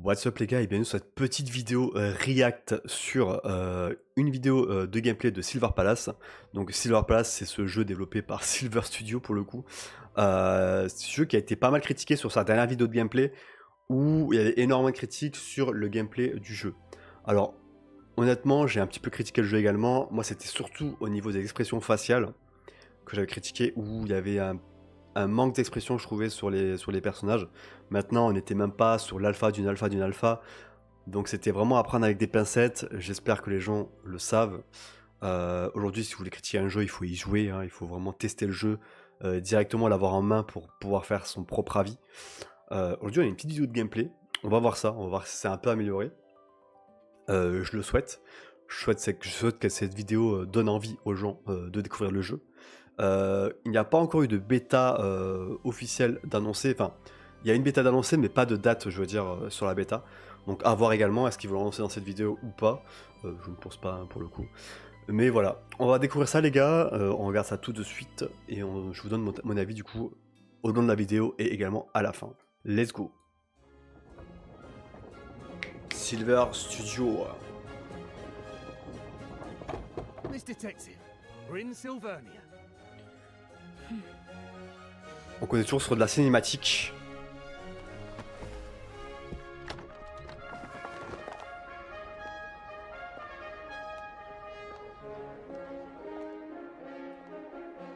What's up les gars et bienvenue sur cette petite vidéo react sur une vidéo de gameplay de Silver Palace. Donc Silver Palace c'est ce jeu développé par Silver Studio pour le coup. C'est ce jeu qui a été pas mal critiqué sur sa dernière vidéo de gameplay où il y avait énormément de critiques sur le gameplay du jeu. Alors honnêtement j'ai un petit peu critiqué le jeu également. Moi c'était surtout au niveau des expressions faciales que j'avais critiqué où il y avait un manque d'expression je trouvais sur les personnages. Maintenant on n'était même pas sur l'alpha d'une alpha d'une alpha, donc c'était vraiment à prendre avec des pincettes. J'espère que les gens le savent. Aujourd'hui si vous voulez critiquer un jeu il faut y jouer, hein, il faut vraiment tester le jeu, directement l'avoir en main pour pouvoir faire son propre avis. Aujourd'hui on a une petite vidéo de gameplay, on va voir ça, on va voir si c'est un peu amélioré. Je le souhaite. Je souhaite que cette vidéo donne envie aux gens de découvrir le jeu. Il n'y a pas encore eu de bêta officielle d'annoncer. Enfin, il y a une bêta d'annoncer, mais pas de date, je veux dire, sur la bêta. Donc à voir également, est-ce qu'ils vont l'annoncer dans cette vidéo ou pas. Je ne pense pas, hein, pour le coup. Mais voilà, on va découvrir ça les gars, on regarde ça tout de suite, et je vous donne mon avis du coup au long de la vidéo et également à la fin. Let's go. Silver Studio. Miss Detective, we're in Sylvernia. Donc on est toujours sur de la cinématique.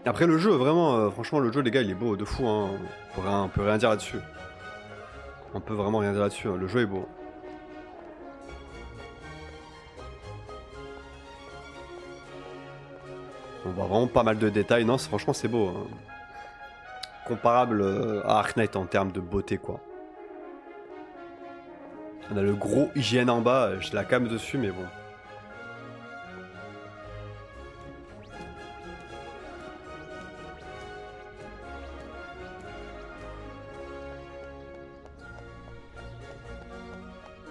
Après le jeu, vraiment, franchement le jeu les gars il est beau de fou, hein. On peut rien dire là-dessus. On peut vraiment rien dire là-dessus, hein. Le jeu est beau. On voit vraiment pas mal de détails, non franchement c'est beau, hein. Comparable à Ark Knight en termes de beauté quoi. On a le gros IGN en bas, j'ai la cam dessus mais bon.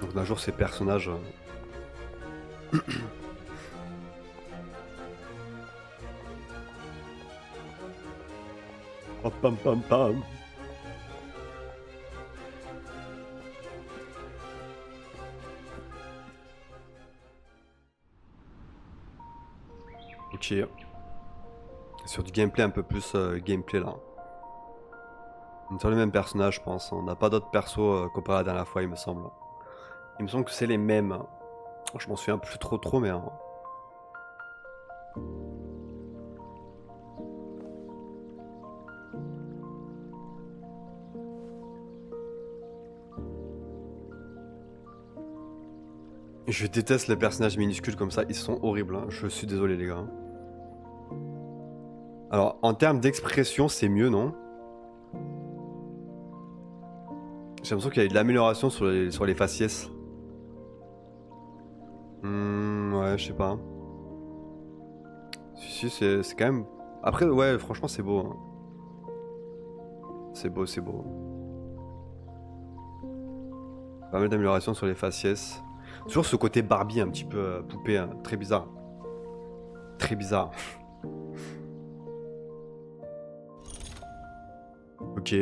Donc d'un jour ces personnages... Oh, pam pam pam. Ok. Sur du gameplay un peu plus gameplay là. On est sur les mêmes personnages je pense. On n'a pas d'autres persos comparé à la dernière fois il me semble. Il me semble que c'est les mêmes. Je m'en souviens plus trop mais... Je déteste les personnages minuscules comme ça, ils sont horribles, hein. Je suis désolé les gars. Alors en termes d'expression c'est mieux non? J'ai l'impression qu'il y a de l'amélioration sur les faciès. Ouais je sais pas. Si c'est quand même... Après ouais franchement c'est beau, hein. C'est beau, c'est beau. Pas mal d'amélioration sur les faciès. Toujours ce côté Barbie un petit peu poupée, hein, très bizarre. Très bizarre. Ok.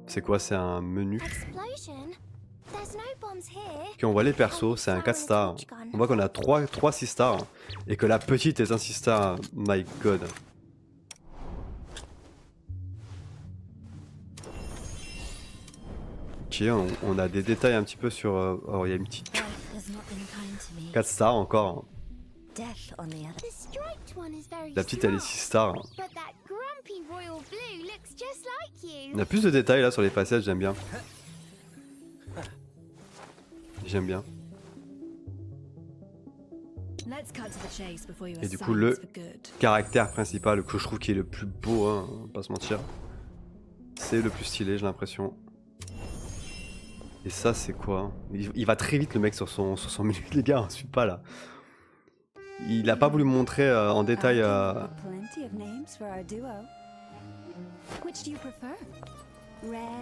C'est quoi? C'est un menu. Ok, on voit les persos, c'est un 4 stars. On voit qu'on a 3 6 stars. Et que la petite est un 6 stars. My god. Ok, on a des détails un petit peu sur... alors il y a une petite... 4 stars encore. La petite elle est 6 stars. On a plus de détails là sur les facettes, j'aime bien. J'aime bien. Et du coup le caractère principal que je trouve qui est le plus beau, hein, on va pas se mentir. C'est le plus stylé j'ai l'impression. Et ça c'est quoi? Il va très vite le mec sur son menu les gars, on suit pas là. Il a pas voulu me montrer en détail...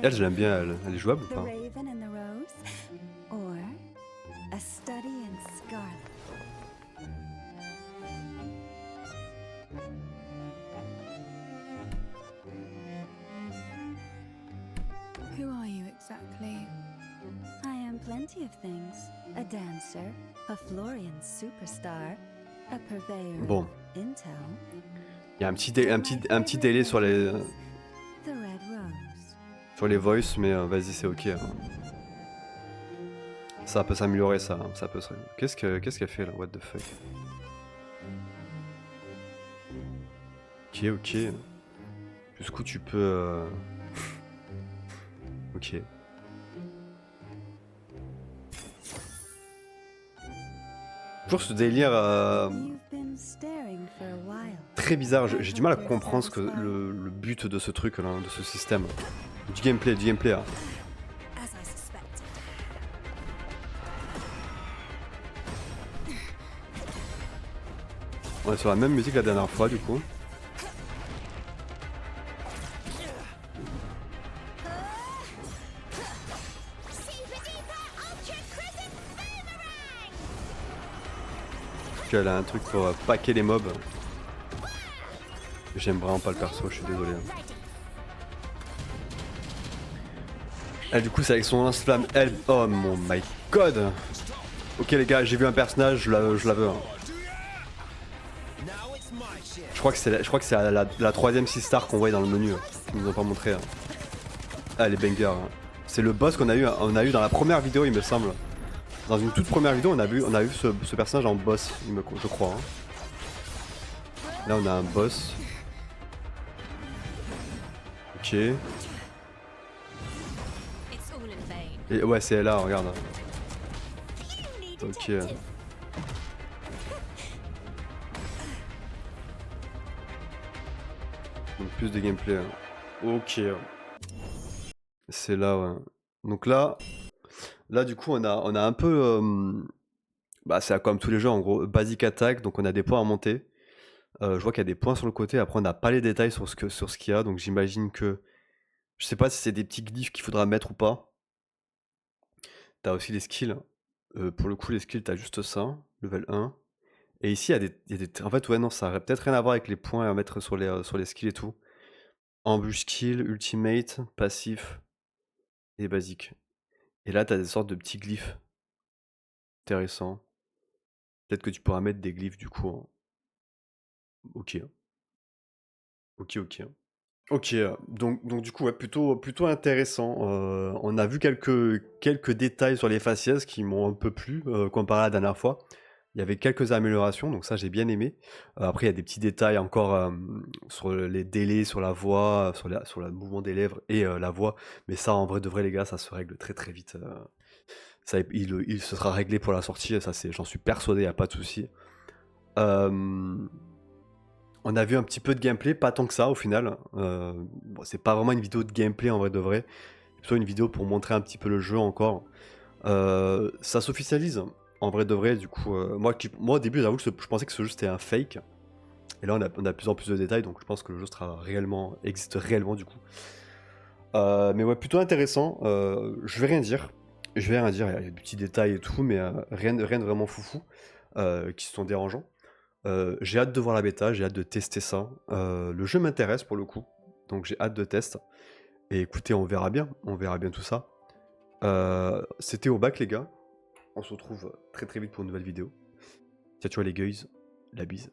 Elle je l'aime bien, elle est jouable ou pas? plenty of things. A dancer, a Florian superstar, a purveyor of Bon, intel, il y a un petit délai sur les the red rose. voice, mais vas-y, c'est ok, hein. Ça peut s'améliorer, ça, hein, ça peut se... Qu'est-ce qu'elle fait là? What the fuck? Ok. Jusqu'où tu peux... Ok. Toujours ce délire You've been staring for a while. très bizarre. J'ai du mal à comprendre ce que le but de ce truc là, de ce système. Du gameplay, hein. As I suspected. On est sur la même musique la dernière fois du coup. Elle a un truc pour paquer les mobs. J'aime vraiment pas le perso, je suis désolé. Ah, du coup c'est avec son lance-flamme. Elle... Oh mon my god. Ok les gars, j'ai vu un personnage, je la veux. Hein. Je crois que c'est la troisième 6 star qu'on voit dans le menu. Ils nous ont pas montré. Hein. Ah les bangers. Hein. C'est le boss qu'on a eu dans la première vidéo il me semble. Dans une toute première vidéo on a vu ce personnage en boss, je crois. Hein. Là on a un boss. Ok. Et ouais c'est là, regarde. Ok. Donc plus de gameplay. Hein. Ok. C'est là, ouais. Donc là du coup on a un peu... bah c'est comme tous les jeux en gros, basic attack, donc on a des points à monter. Je vois qu'il y a des points sur le côté, après on n'a pas les détails sur ce qu'il y a, donc j'imagine que... Je sais pas si c'est des petits glyphes qu'il faudra mettre ou pas. T'as aussi les skills. Pour le coup les skills t'as juste ça, level 1. Et ici il y a des... En fait ouais non, ça aurait peut-être rien à voir avec les points à mettre sur les skills et tout. Ambush skill, ultimate, passif et basique. Et là t'as des sortes de petits glyphes. Intéressant. Peut-être que tu pourras mettre des glyphes du coup. Hein. Ok. Ok, donc du coup, ouais, plutôt intéressant. On a vu quelques détails sur les faciès qui m'ont un peu plu comparé à la dernière fois. Il y avait quelques améliorations, donc ça j'ai bien aimé. Après, il y a des petits détails encore sur les délais, sur la voix, sur le mouvement des lèvres et la voix. Mais ça, en vrai de vrai, les gars, ça se règle très très vite. Ça, il se sera réglé pour la sortie, ça j'en suis persuadé, il n'y a pas de souci. On a vu un petit peu de gameplay, pas tant que ça au final. Bon, c'est pas vraiment une vidéo de gameplay en vrai de vrai. C'est plutôt une vidéo pour montrer un petit peu le jeu encore. Ça s'officialise en vrai de vrai. Du coup, moi au début, j'avoue que je pensais que ce jeu c'était un fake. Et là, on a de plus en plus de détails, donc je pense que le jeu existe réellement du coup. Mais ouais, plutôt intéressant. Je vais rien dire. Il y a des petits détails et tout, mais rien de vraiment foufou qui sont dérangeants. J'ai hâte de voir la bêta, j'ai hâte de tester ça. Le jeu m'intéresse pour le coup, donc j'ai hâte de tester. Et écoutez, on verra bien tout ça. C'était au bac les gars, on se retrouve très très vite pour une nouvelle vidéo. Ciao ciao les guys, la bise.